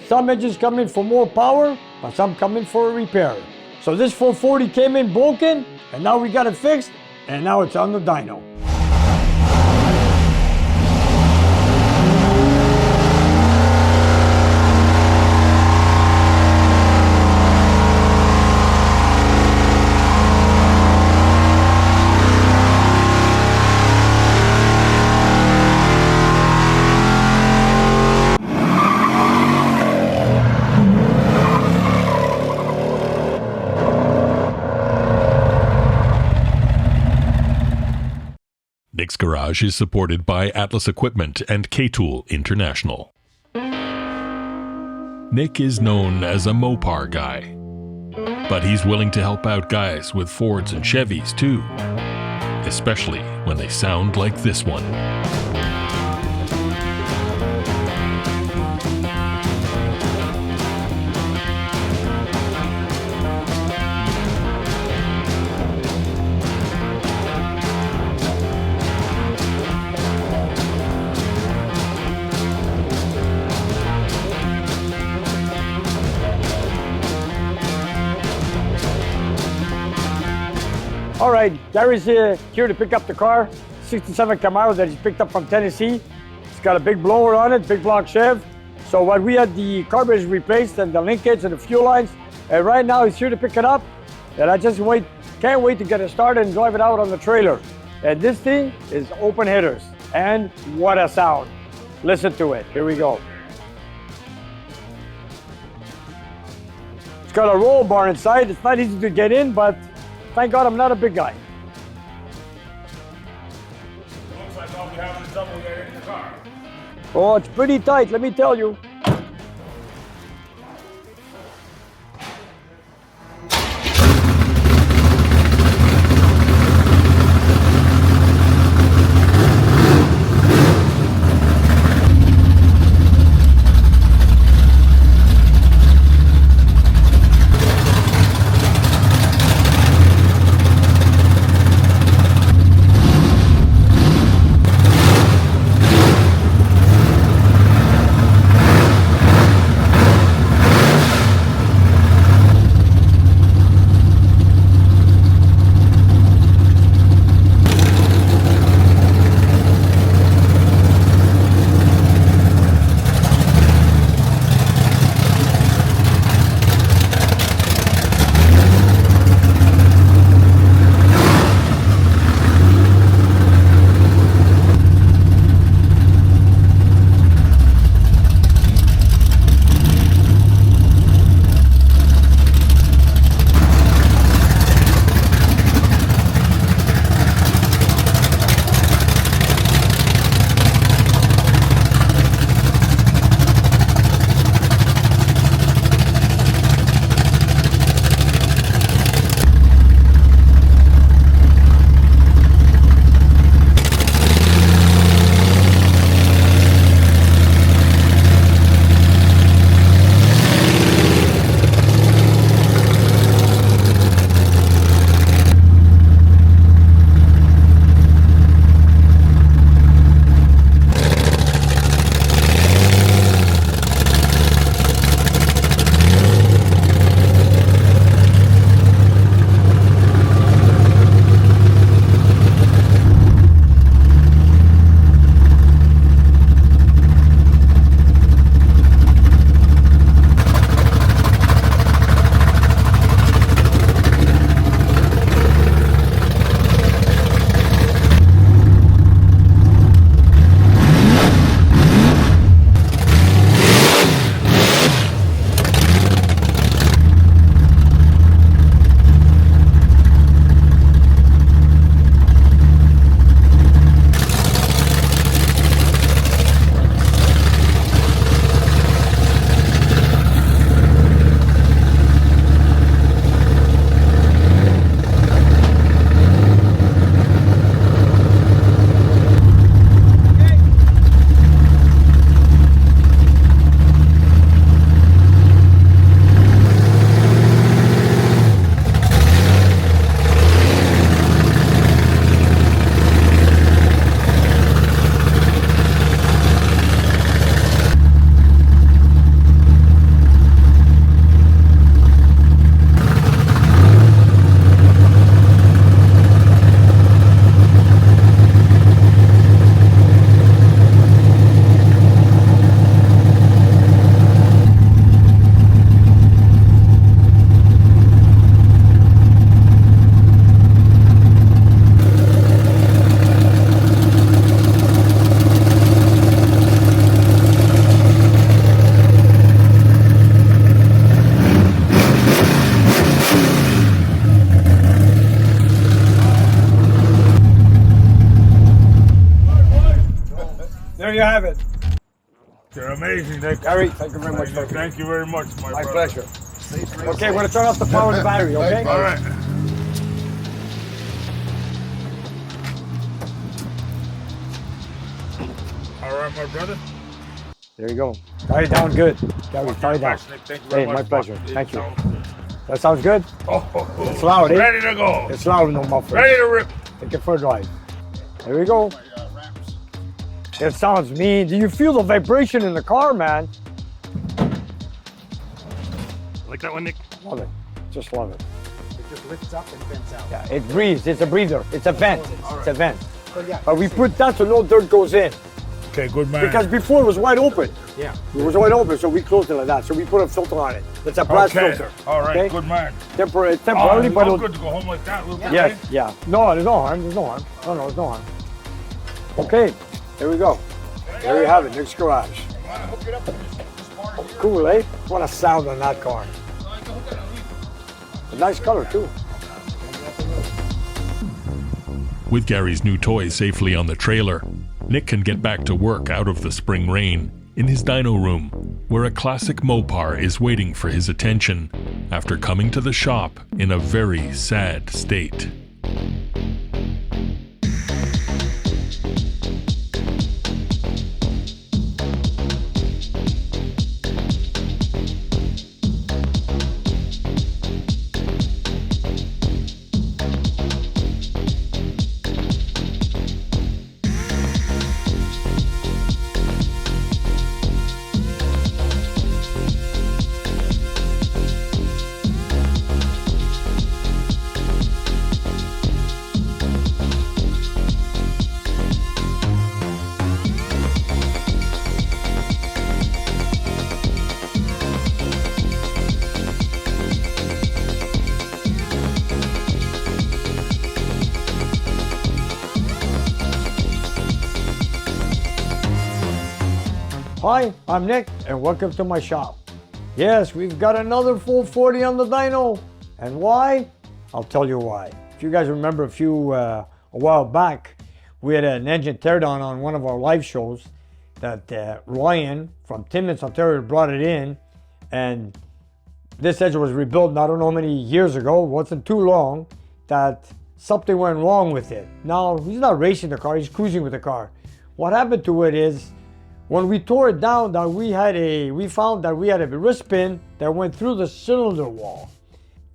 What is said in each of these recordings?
Some engines come in for more power, but some come in for a repair. So this 440 came in broken, and now we got it fixed, and now it's on the dyno. Nick's Garage is supported by Atlas Equipment and K-Tool International. Nick is known as a Mopar guy, but he's willing to help out guys with Fords and Chevys too, especially when they sound like this one. All right, Gary's here to pick up the car, 67 Camaro that he's picked up from Tennessee. It's got a big blower on it, big block Chev. So what we had the carburetors replaced and the linkage and the fuel lines, and right now he's here to pick it up. And I just can't wait to get it started and drive it out on the trailer. And this thing is open headers, and what a sound. Listen to it, here we go. It's got a roll bar inside. It's not easy to get in, but thank God I'm not a big guy. Looks like I'll be having trouble getting in the car. Oh, it's pretty tight, let me tell you. you have it. You're amazing, Nick. Gary, thank you very much. Thank you very much, my brother. pleasure. Okay, we're gonna turn off the power of the battery, okay? All right. All right, my brother. There you go. Tie it down good. Gary, tie it down. Thank you very much. My pleasure. It Thank you. sounds good. That sounds good? Oh, It's loud, eh? ready to go. It's loud, no muffler. Ready to rip. Take it for a drive. There we go. It sounds mean. Do you feel the vibration in the car, man? Like that one, Nick? Love it. Just love it. It just lifts up and vents out. Yeah, it breathes. It's a breather. It's a vent. It's a vent. So yeah, But we put that so no dirt goes in. Okay, good man. Because before it was wide open. yeah. It was wide open, so we closed it like that. So we put a filter on it. It's a brass okay. filter. All right, okay? good man. Temporarily, but I'm it'll... good to go home like that. We'll Yes, yeah. No, there's no harm. There's no harm. No, there's no harm. Okay, there we go. There you have it, Nick's garage. Cool, eh? What a sound on that car. A nice color, too. With Gary's new toy safely on the trailer, Nick can get back to work out of the spring rain in his dyno room, where a classic Mopar is waiting for his attention after coming to the shop in a very sad state. Hi, I'm Nick, and welcome to my shop. Yes, we've got another full 40 on the dyno. And why? I'll tell you why. If you guys remember a while back, we had an engine teardown on one of our live shows that Ryan from Timmins, Ontario brought it in, and this engine was rebuilt I don't know how many years ago. It wasn't too long that something went wrong with it. Now, he's not racing the car, he's cruising with the car. What happened to it is, when we tore it down, we found that we had a wrist pin that went through the cylinder wall.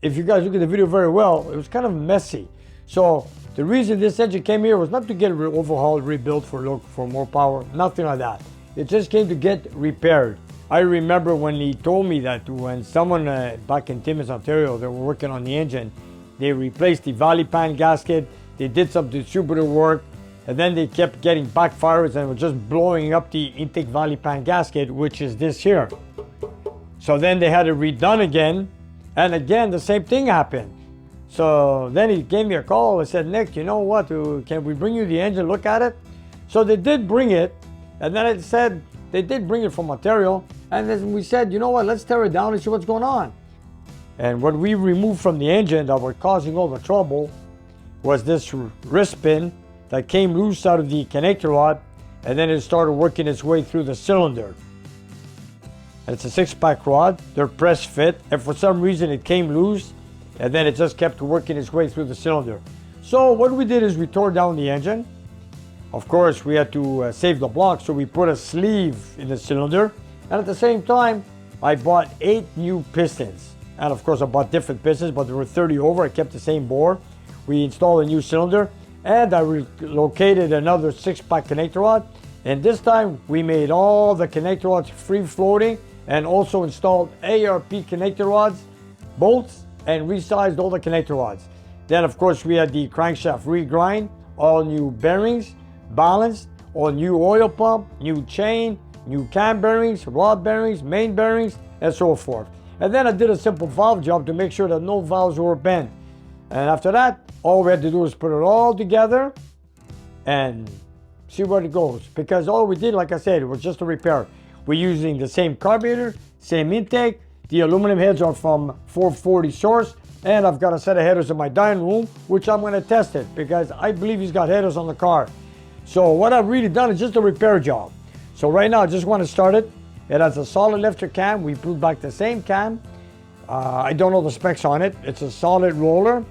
If you guys look at the video very well, it was kind of messy. So the reason this engine came here was not to get overhauled, rebuilt for more power, nothing like that. It just came to get repaired. I remember when he told me that when someone back in Timmins, Ontario, they were working on the engine, they replaced the valley pan gasket, they did some distributor work, and then they kept getting backfires and were just blowing up the intake valley pan gasket, which is this here. So then they had it redone again, and again the same thing happened. So then he gave me a call and said, Nick, you know what, can we bring you the engine, look at it? So they did bring it, and then it said, they did bring it from Ontario, and then we said, you know what, let's tear it down and see what's going on. And what we removed from the engine that were causing all the trouble was this wrist pin that came loose out of the connector rod, and then it started working its way through the cylinder. And it's a 6-pack rod, they're press fit, and for some reason it came loose, and then it just kept working its way through the cylinder. So what we did is we tore down the engine. Of course, we had to save the block, so we put a sleeve in the cylinder, and at the same time, I bought 8 new pistons. And of course, I bought different pistons, but there were 30 over, I kept the same bore. We installed a new cylinder, and I relocated another 6-pack connector rod, and this time we made all the connector rods free floating and also installed ARP connector rods, bolts, and resized all the connector rods. Then of course we had the crankshaft regrind, all new bearings, balanced, all new oil pump, new chain, new cam bearings, rod bearings, main bearings, and so forth. And then I did a simple valve job to make sure that no valves were bent. And after that, all we had to do was put it all together and see where it goes. Because all we did, like I said, it was just a repair. We're using the same carburetor, same intake. The aluminum heads are from 440 source. And I've got a set of headers in my dyno room, which I'm going to test it because I believe he's got headers on the car. So what I've really done is just a repair job. So right now I just want to start it. It has a solid lifter cam. We put back the same cam. I don't know the specs on it. It's a solid roller.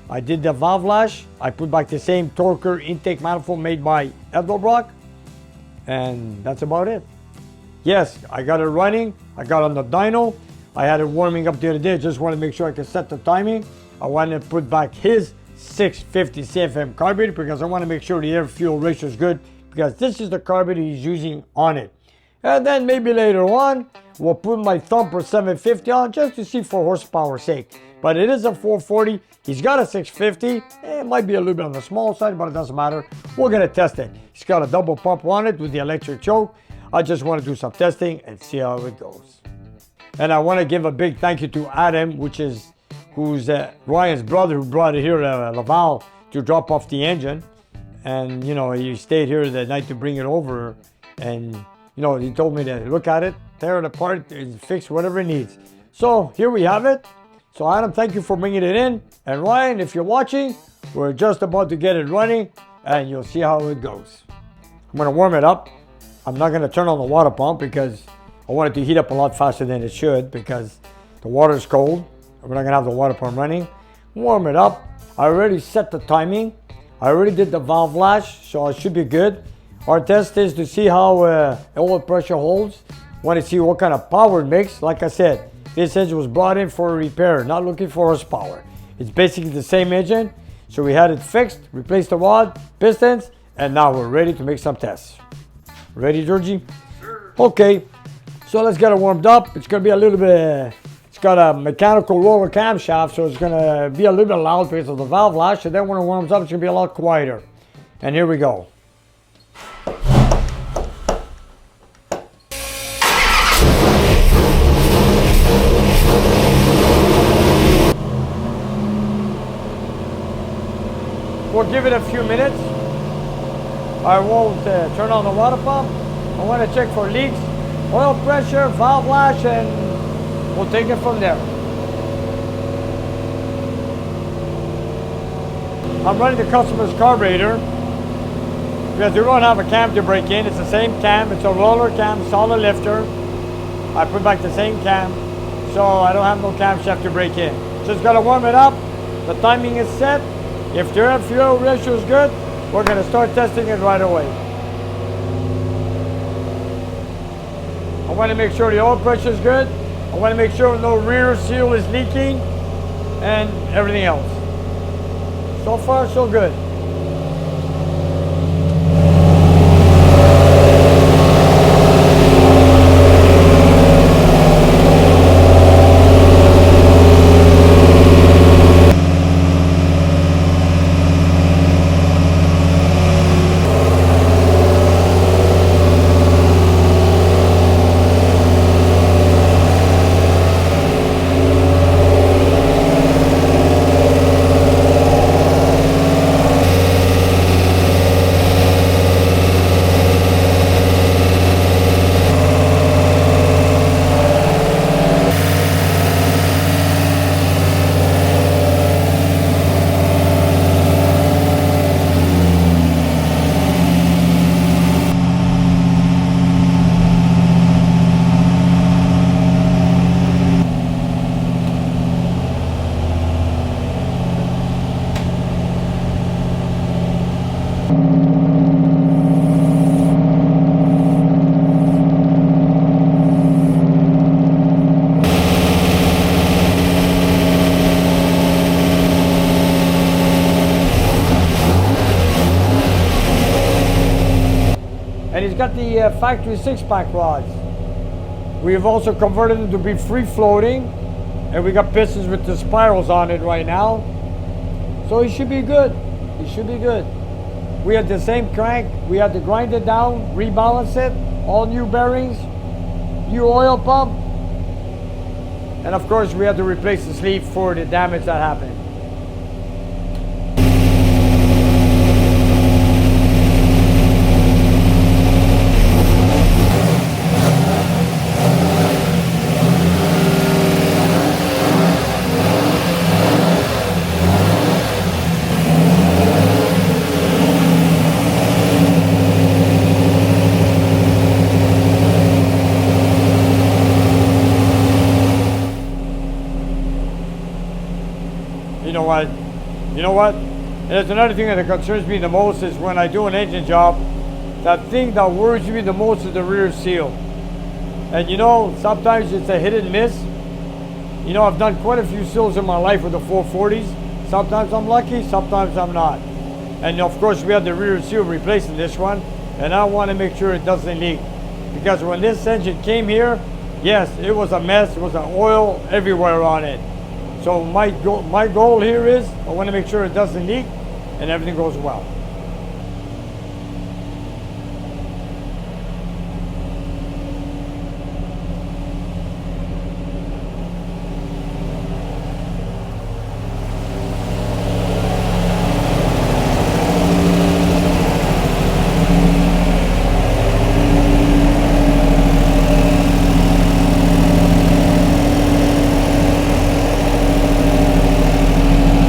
I did the valve lash. I put back the same Torker intake manifold made by Edelbrock. And that's about it. Yes, I got it running. I got on the dyno. I had it warming up the other day. Just wanted to make sure I could set the timing. I wanted to put back his 650 CFM carburetor because I want to make sure the air fuel ratio is good, because this is the carburetor he's using on it. And then maybe later on, we'll put my Thumper 750 on just to see for horsepower sake. But it is a 440. He's got a 650. It might be a little bit on the small side, but it doesn't matter. We're going to test it. He's got a double pump on it with the electric choke. I just want to do some testing and see how it goes. And I want to give a big thank you to Adam, who's Ryan's brother, who brought it here to Laval to drop off the engine. And, you know, he stayed here that night to bring it over. And, you know, he told me to look at it, tear it apart, and fix whatever it needs. So here we have it. So Adam, thank you for bringing it in. And Ryan, if you're watching, we're just about to get it running and you'll see how it goes. I'm gonna warm it up. I'm not gonna turn on the water pump because I want it to heat up a lot faster than it should because the water is cold. We're not gonna have the water pump running. Warm it up. I already set the timing. I already did the valve lash, so it should be good. Our test is to see how oil pressure holds. Want to see what kind of power it makes. Like I said, this engine was brought in for a repair, not looking for horsepower. It's basically the same engine. So we had it fixed, replaced the rod, pistons, and now we're ready to make some tests. Ready, Georgie? Sure. Okay, so let's get it warmed up. It's gonna be a little bit, it's got a mechanical roller camshaft, so it's gonna be a little bit loud because of the valve lash, and then when it warms up, it's gonna be a lot quieter. And here we go. We'll give it a few minutes. I won't turn on the water pump. I want to check for leaks, oil pressure, valve lash, and we'll take it from there. I'm running the customer's carburetor because we don't have a cam to break in. It's the same cam. It's a roller cam, solid lifter. I put back the same cam, so I don't have no camshaft to break in. Just got to warm it up. The timing is set. If the air fuel ratio is good, we're going to start testing it right away. I want to make sure the oil pressure is good. I want to make sure no rear seal is leaking and everything else. So far, so good. And he's got the factory 6-pack rods. We have also converted them to be free floating, and we got pistons with the spirals on it right now. So he should be good. He should be good. We had the same crank. We had to grind it down, rebalance it, all new bearings, new oil pump, and of course we had to replace the sleeve for the damage that happened. you know what? And there's another thing that concerns me the most is when I do an engine job, that thing that worries me the most is the rear seal. And you know, sometimes it's a hit and miss. You know, I've done quite a few seals in my life with the 440s. Sometimes I'm lucky, sometimes I'm not. And of course we have the rear seal replaced in this one, and I want to make sure it doesn't leak. Because when this engine came here, yes, it was a mess. It was an oil everywhere on it. So my goal here is I want to make sure it doesn't leak and everything goes well.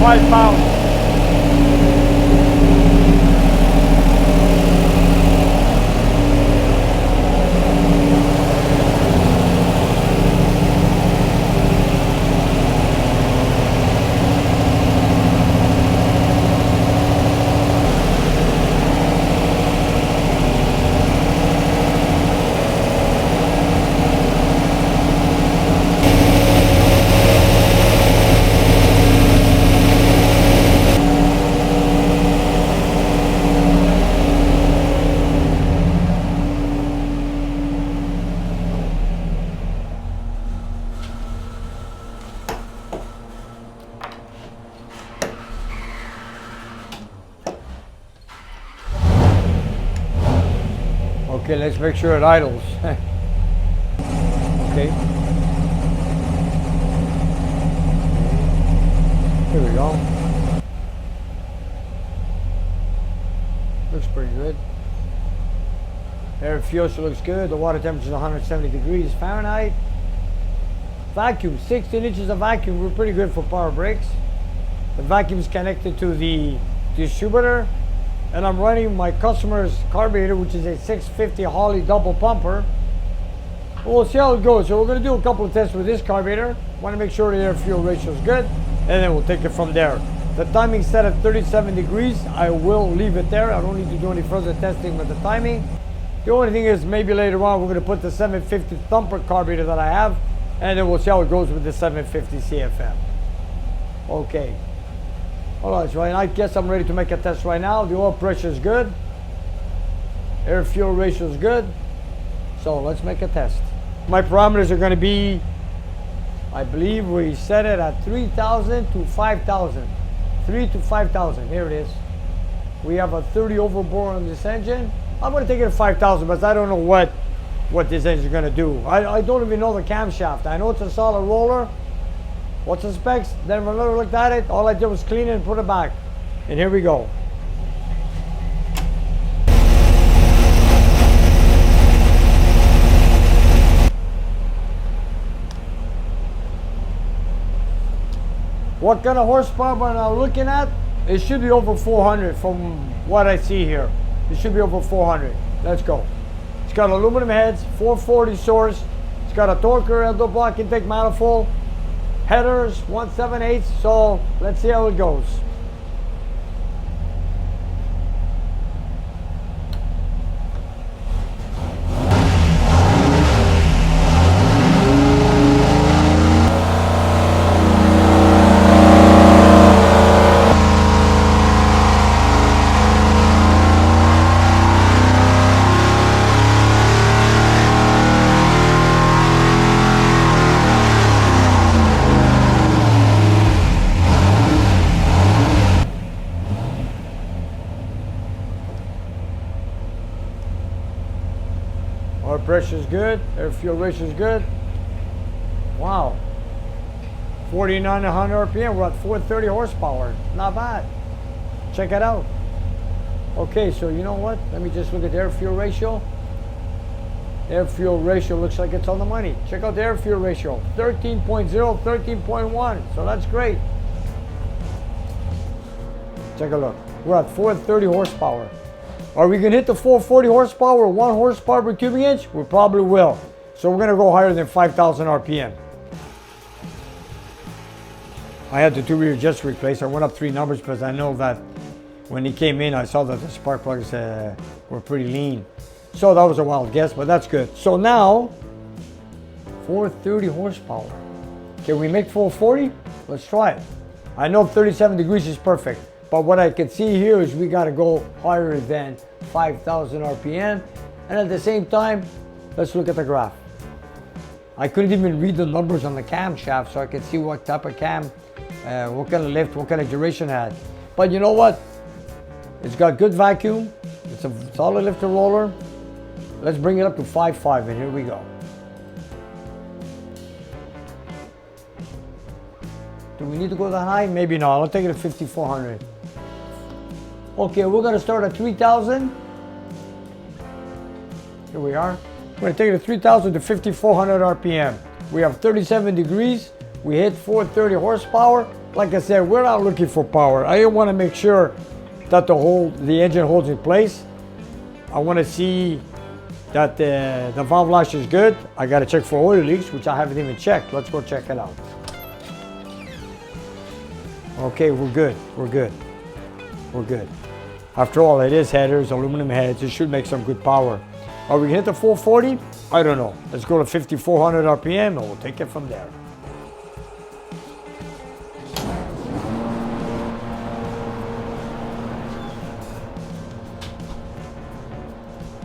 £5. Okay, let's make sure it idles. Okay. Here we go. Looks pretty good. Air fuel looks good. The water temperature is 170 degrees Fahrenheit. Vacuum, 16 inches of vacuum. We're pretty good for power brakes. The vacuum is connected to the distributor. And I'm running my customer's carburetor, which is a 650 Holley double pumper. We'll see how it goes. So we're going to do a couple of tests with this carburetor. Want to make sure the air fuel ratio is good, and then we'll take it from there. The timing set at 37 degrees. I will leave it there. I don't need to do any further testing with the timing. The only thing is maybe later on we're going to put the 750 thumper carburetor that I have, and then we'll see how it goes with the 750 CFM. Okay. All right, so I guess I'm ready to make a test right now. The oil pressure is good. Air fuel ratio is good. So let's make a test. My parameters are going to be, I believe we set it at 3,000 to 5,000. 3 to 5,000, here it is. We have a 30 overbore on this engine. I'm going to take it to 5,000 because I don't know what this engine is going to do. I don't even know the camshaft. I know it's a solid roller. What's the specs? Never looked at it. All I did was clean it and put it back. And here we go. What kind of horsepower am I looking at? It should be over 400 from what I see here. It should be over 400. Let's go. It's got aluminum heads, 440 source. It's got a torquer, elbow block intake manifold. Headers, 1/7/8, so let's see how it goes. Our pressure is good, air fuel ratio is good. Wow. 4,900 RPM, we're at 430 horsepower. Not bad. Check it out. Okay, so you know what? Let me just look at the air fuel ratio. Air fuel ratio looks like it's on the money. Check out the air fuel ratio. 13.0, 13.1. So that's great. Take a look. We're at 430 horsepower. Are we going to hit the 440 horsepower, 1 horsepower per cubic inch? We probably will. So we're going to go higher than 5,000 RPM. I had the two rear jets replaced. I went up 3 numbers because I know that when he came in, I saw that the spark plugs were pretty lean. So that was a wild guess, but that's good. So now, 430 horsepower. Can we make 440? Let's try it. I know 37 degrees is perfect, but what I can see here is we got to go higher than 5,000 RPM. And at the same time, let's look at the graph. I couldn't even read the numbers on the camshaft, so I could see what type of cam, what kind of lift, what kind of duration it had. But you know what? It's got good vacuum. It's a solid lifter roller. Let's bring it up to 5.5, and here we go. Do we need to go that high? Maybe not. I'll take it at 5,400. Okay, we're gonna start at 3,000. Here we are. We're gonna take it at 3,000 to 5,400 RPM. We have 37 degrees. We hit 430 horsepower. Like I said, we're not looking for power. I want to make sure that the engine holds in place. I want to see that the valve lash is good. I got to check for oil leaks, which I haven't even checked. Let's go check it out. Okay, we're good. We're good. We're good. After all, it is headers, aluminum heads. It should make some good power. Are we gonna hit the 440? I don't know. Let's go to 5,400 RPM and we'll take it from there.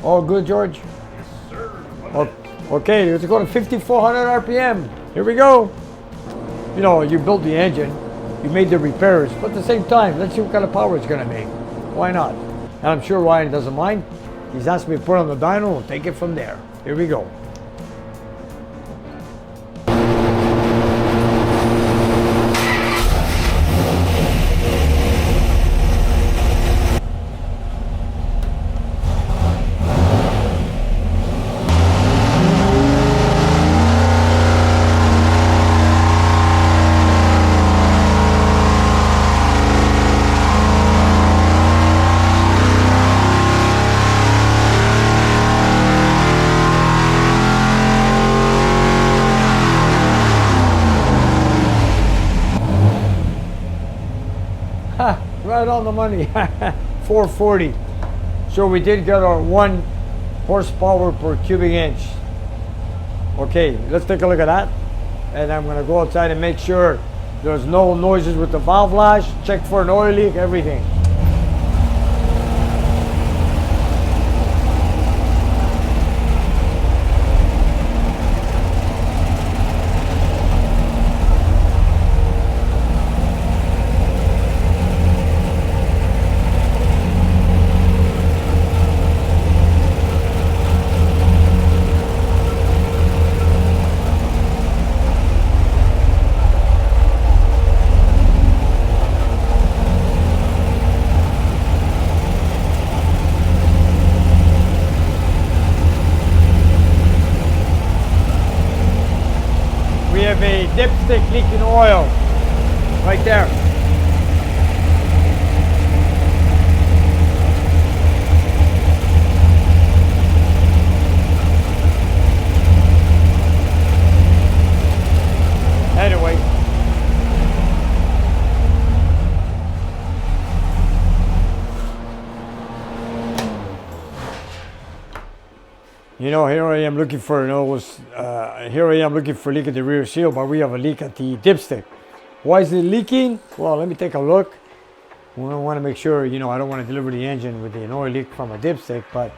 All good, George? Yes, sir. Okay, let's go to 5,400 RPM. Here we go. You know, you built the engine, you made the repairs, but at the same time, let's see what kind of power it's gonna make. Why not? And I'm sure Ryan doesn't mind. He's asked me to put on the dyno, we'll take it from there. Here we go. Right on the money. 440. So we did get our 1 horsepower per cubic inch. Okay, let's take a look at that. And I'm gonna go outside and make sure there's no noises with the valve lash, check for an oil leak, everything. We have a dipstick leaking oil right there. Anyway, you know, here I am looking for here I am looking for a leak at the rear seal, but we have a leak at the dipstick. Why is it leaking? Well, let me take a look. We want to make sure, you know, I don't want to deliver the engine with an oil leak from a dipstick, but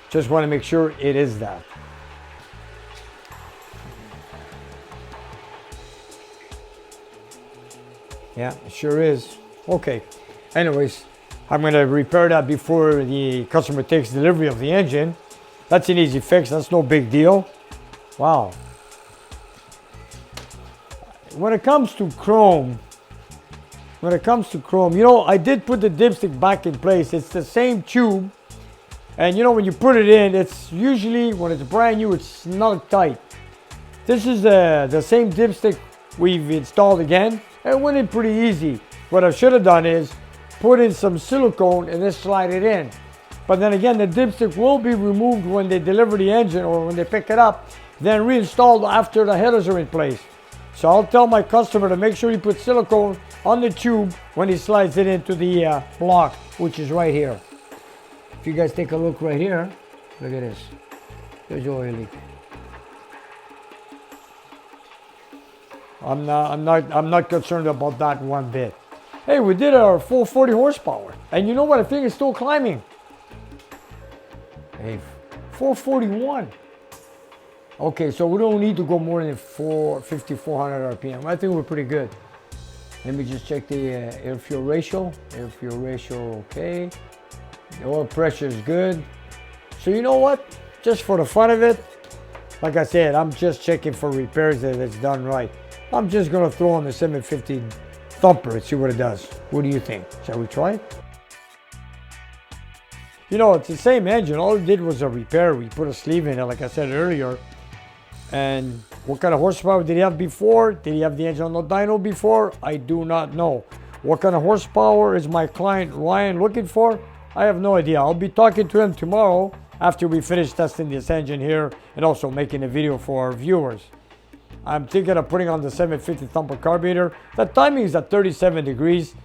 just want to make sure it is that. Yeah, it sure is. Okay. Anyways, I'm going to repair that before the customer takes delivery of the engine. That's an easy fix. That's no big deal. Wow. When it comes to chrome, you know, I did put the dipstick back in place. It's the same tube. And you know, when you put it in, it's usually, when it's brand new, it's snug tight. This is the same dipstick we've installed again. It went in pretty easy. What I should have done is put in some silicone and then slide it in. But then again, the dipstick will be removed when they deliver the engine or when they pick it up, then reinstalled after the headers are in place. So I'll tell my customer to make sure he puts silicone on the tube when he slides it into the block, which is right here. If you guys take a look right here, look at this. There's your oil leak. I'm not concerned about that one bit. Hey, we did our full 40 horsepower. And you know what? I think it's still climbing. Hey, 441. Okay, so we don't need to go more than 400 RPM. I think we're pretty good. Let me just check the air-fuel ratio. Air-fuel ratio, okay. The oil pressure is good. So you know what? Just for the fun of it, like I said, I'm just checking for repairs that it's done right. I'm just gonna throw on the 750 thumper and see what it does. What do you think? Shall we try it? You know, it's the same engine. All it did was a repair. We put a sleeve in it, like I said earlier. And what kind of horsepower did he have before? Did he have the engine on the dyno before? I do not know. What kind of horsepower is my client Ryan looking for? I have no idea. I'll be talking to him tomorrow after we finish testing this engine here and also making a video for our viewers. I'm thinking of putting on the 750 thumper carburetor. The timing is at 37 degrees.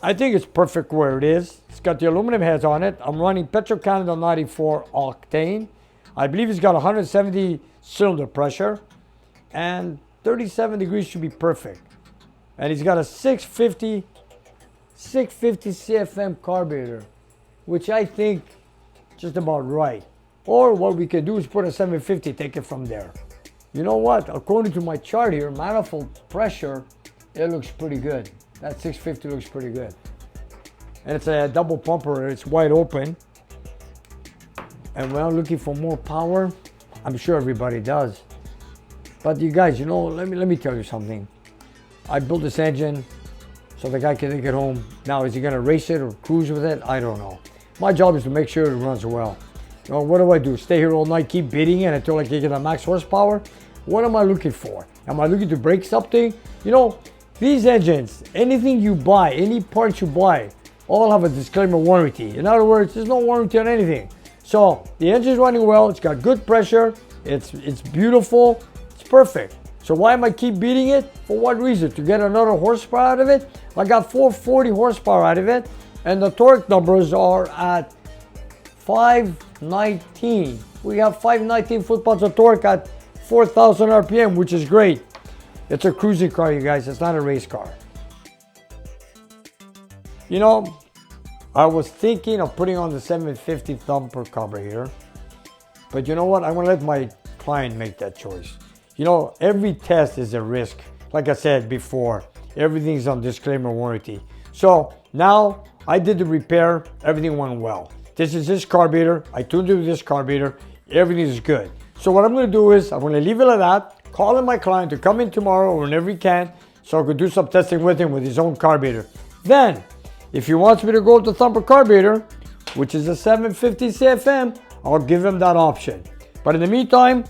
I think it's perfect where it is. It's got the aluminum heads on it. I'm running Petro-Canada 94 octane. I believe it's got 170 cylinder pressure and 37 degrees should be perfect. And he's got a 650 CFM carburetor, which I think just about right. Or what we can do is put a 750, take it from there. You know what? According to my chart here, manifold pressure, it looks pretty good. That 650 looks pretty good. And it's a double pumper, it's wide open. And when I'm looking for more power, I'm sure everybody does. But you guys, you know, let me tell you something. I built this engine so the guy can take it home. Now, is he gonna race it or cruise with it? I don't know. My job is to make sure it runs well. You know, what do? Stay here all night, keep beating it until I can get a max horsepower? What am I looking for? Am I looking to break something? You know, these engines, anything you buy, any parts you buy, all have a disclaimer warranty. In other words, there's no warranty on anything. So the engine's running well, it's got good pressure, it's beautiful, it's perfect. So why am I keep beating it? For what reason? To get another horsepower out of it? I got 440 horsepower out of it, and the torque numbers are at 519. We have 519 foot-pounds of torque at 4,000 RPM, which is great. It's a cruising car, you guys. It's not a race car. You know, I was thinking of putting on the 750 thumper carburetor, but you know what? I'm gonna let my client make that choice. You know, every test is a risk. Like I said before, everything's on disclaimer warranty. So now I did the repair, everything went well. This is this carburetor, I tuned it with this carburetor, everything is good. So what I'm gonna do is, I'm gonna leave it like that, call in my client to come in tomorrow or whenever he can, so I could do some testing with him with his own carburetor. Then, if he wants me to go with the thumper carburetor, which is a 750 CFM, I'll give him that option. But in the meantime,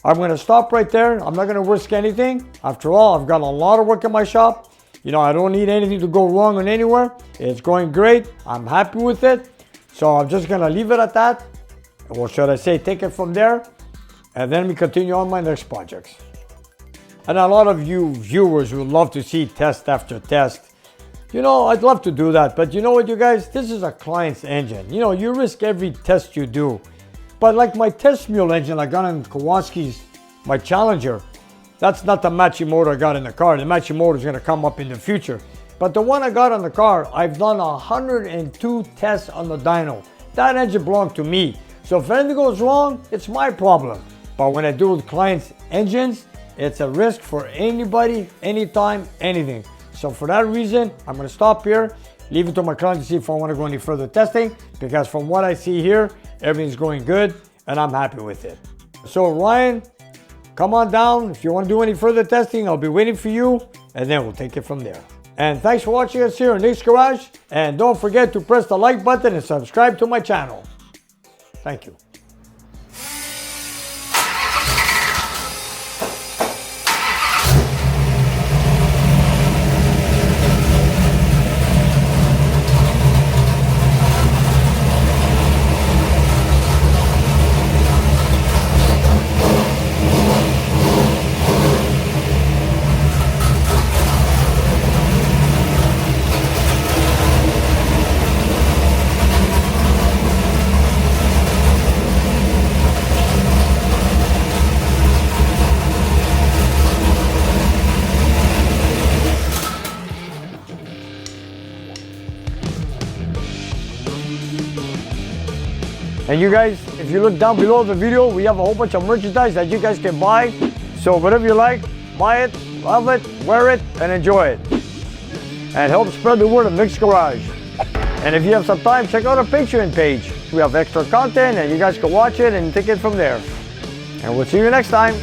I'm gonna stop right there. I'm not gonna risk anything. After all, I've got a lot of work in my shop. You know, I don't need anything to go wrong on anywhere. It's going great. I'm happy with it. So I'm just gonna leave it at that. Or should I say, take it from there. And then we continue on my next projects. And a lot of you viewers would love to see test after test. You know, I'd love to do that, but you know what, you guys? This is a client's engine. You know, you risk every test you do. But like my test mule engine I got in Kowalski's, my Challenger, that's not the matching motor I got in the car. The matching motor is gonna come up in the future. But the one I got on the car, I've done 102 tests on the dyno. That engine belonged to me. So if anything goes wrong, it's my problem. But when I do with clients' engines, it's a risk for anybody, anytime, anything. So for that reason, I'm gonna stop here, leave it to my client to see if I wanna go any further testing, because from what I see here, everything's going good and I'm happy with it. So Ryan, come on down. If you wanna do any further testing, I'll be waiting for you and then we'll take it from there. And thanks for watching us here in Nick's Garage. And don't forget to press the like button and subscribe to my channel. Thank you. And you guys, if you look down below the video, we have a whole bunch of merchandise that you guys can buy. So whatever you like, buy it, love it, wear it, and enjoy it. And help spread the word of Nick's Garage. And if you have some time, check out our Patreon page. We have extra content and you guys can watch it and take it from there. And we'll see you next time.